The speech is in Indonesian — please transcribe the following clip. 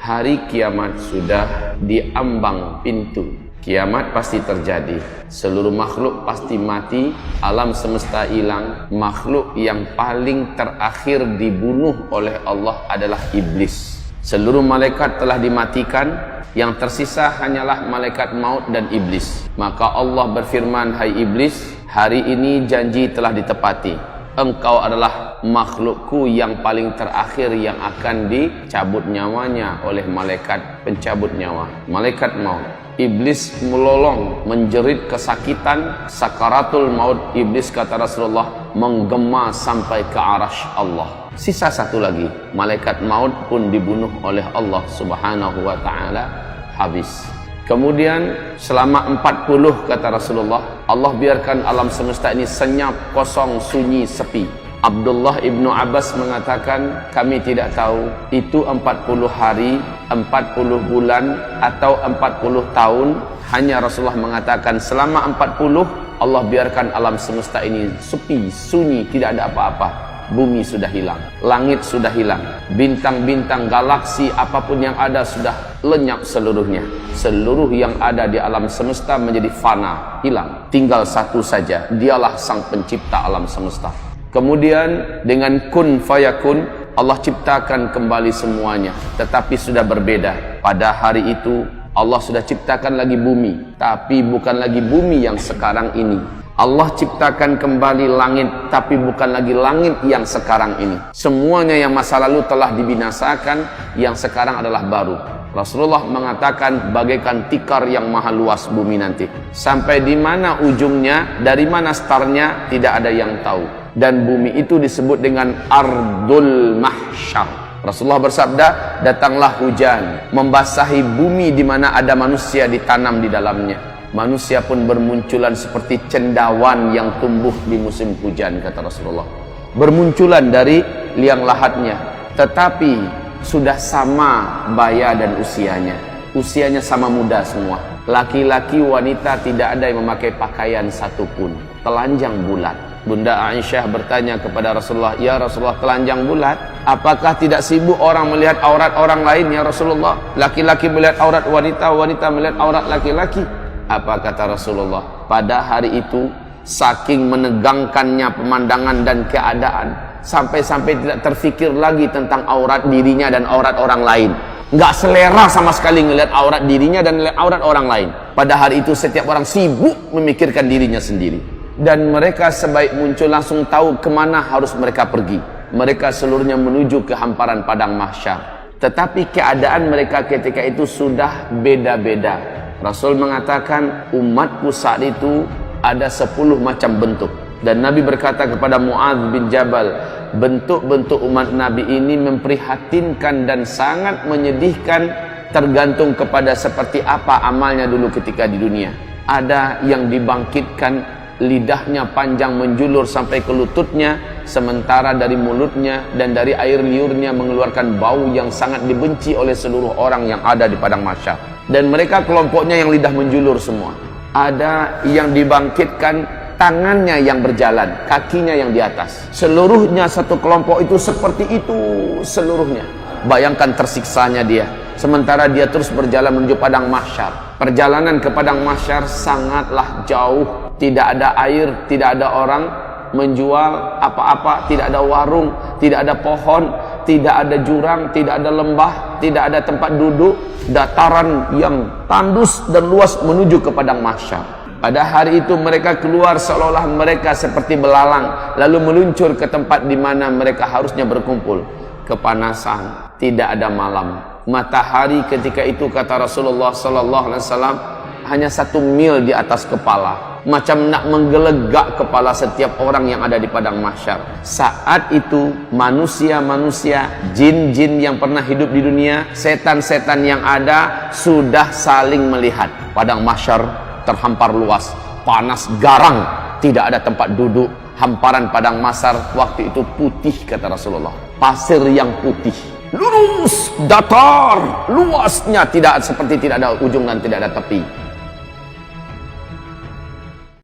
hari kiamat sudah diambang pintu. Kiamat pasti terjadi, seluruh makhluk pasti mati, alam semesta hilang. Makhluk yang paling terakhir dibunuh oleh Allah adalah iblis. Seluruh malaikat telah dimatikan, yang tersisa hanyalah malaikat maut dan iblis. Maka Allah berfirman, hai iblis, hari ini janji telah ditepati. Engkau adalah makhlukku yang paling terakhir yang akan dicabut nyawanya oleh malaikat pencabut nyawa, malaikat maut. Iblis melolong, menjerit kesakitan, sakaratul maut. Iblis, kata Rasulullah, menggema sampai ke arasy Allah. Sisa satu lagi, malaikat maut pun dibunuh oleh Allah subhanahu wa ta'ala, habis. Kemudian selama 40, kata Rasulullah, Allah biarkan alam semesta ini senyap, kosong, sunyi, sepi. Abdullah ibnu Abbas mengatakan, kami tidak tahu itu 40 hari, 40 bulan, atau 40 tahun. Hanya Rasulullah mengatakan selama 40 Allah biarkan alam semesta ini sepi, sunyi, tidak ada apa-apa. Bumi sudah hilang, langit sudah hilang, bintang-bintang, galaksi, apapun yang ada sudah lenyap seluruhnya. Seluruh yang ada di alam semesta menjadi fana, hilang. Tinggal satu saja, dialah sang pencipta alam semesta. Kemudian dengan kun fayakun, Allah ciptakan kembali semuanya, tetapi sudah berbeda. Pada hari itu Allah sudah ciptakan lagi bumi, tapi bukan lagi bumi yang sekarang ini. Allah ciptakan kembali langit, tapi bukan lagi langit yang sekarang ini. Semuanya yang masa lalu telah dibinasakan, yang sekarang adalah baru. Rasulullah mengatakan bagaikan tikar yang maha luas bumi nanti. Sampai di mana ujungnya, dari mana startnya, tidak ada yang tahu. Dan bumi itu disebut dengan Ardul Mahsyar. Rasulullah bersabda, datanglah hujan membasahi bumi di mana ada manusia ditanam di dalamnya. Manusia pun bermunculan seperti cendawan yang tumbuh di musim hujan, kata Rasulullah. Bermunculan dari liang lahatnya, tetapi sudah sama baya dan usianya. Usianya sama muda semua. Laki-laki, wanita, tidak ada yang memakai pakaian satupun. Telanjang bulat. Bunda Aisyah bertanya kepada Rasulullah, ya Rasulullah, telanjang bulat, apakah tidak sibuk orang melihat aurat orang lain, ya Rasulullah? Laki-laki melihat aurat wanita, wanita melihat aurat laki-laki. Apa kata Rasulullah? Pada hari itu, saking menegangkannya pemandangan dan keadaan, sampai-sampai tidak terfikir lagi tentang aurat dirinya dan aurat orang lain. Nggak selera sama sekali melihat aurat dirinya dan melihat aurat orang lain. Pada hari itu setiap orang sibuk memikirkan dirinya sendiri. Dan mereka sebaik muncul langsung tahu kemana harus mereka pergi. Mereka seluruhnya menuju ke hamparan padang mahsyar. Tetapi keadaan mereka ketika itu sudah beda-beda. Rasul mengatakan, umatku saat itu ada 10 macam bentuk. Dan Nabi berkata kepada Mu'adz bin Jabal, bentuk-bentuk umat Nabi ini memprihatinkan dan sangat menyedihkan, tergantung kepada seperti apa amalnya dulu ketika di dunia. Ada yang dibangkitkan, lidahnya panjang menjulur sampai ke lututnya, sementara dari mulutnya dan dari air liurnya mengeluarkan bau yang sangat dibenci oleh seluruh orang yang ada di padang mahsyar. Dan mereka kelompoknya yang lidah menjulur semua. Ada yang dibangkitkan, tangannya yang berjalan, kakinya yang di atas. Seluruhnya satu kelompok itu seperti itu seluruhnya. Bayangkan tersiksanya dia. Sementara dia terus berjalan menuju padang mahsyar. Perjalanan ke padang mahsyar sangatlah jauh. Tidak ada air, tidak ada orang menjual apa-apa, tidak ada warung, tidak ada pohon, tidak ada jurang, tidak ada lembah, tidak ada tempat duduk. Dataran yang tandus dan luas menuju ke padang mahsyar. Pada hari itu mereka keluar seolah-olah mereka seperti belalang, lalu meluncur ke tempat di mana mereka harusnya berkumpul. Kepanasan, tidak ada malam. Matahari ketika itu, kata Rasulullah sallallahu alaihi wasallam, hanya 1 mil di atas kepala. Macam nak menggelegak kepala setiap orang yang ada di padang mahsyar. Saat itu manusia-manusia, jin-jin yang pernah hidup di dunia, setan-setan yang ada sudah saling melihat. Padang mahsyar terhampar luas, panas garang, tidak ada tempat duduk. Hamparan padang mahsyar waktu itu putih, kata Rasulullah. Pasir yang putih, lurus, datar, luasnya tidak seperti tidak ada ujung dan tidak ada tepi.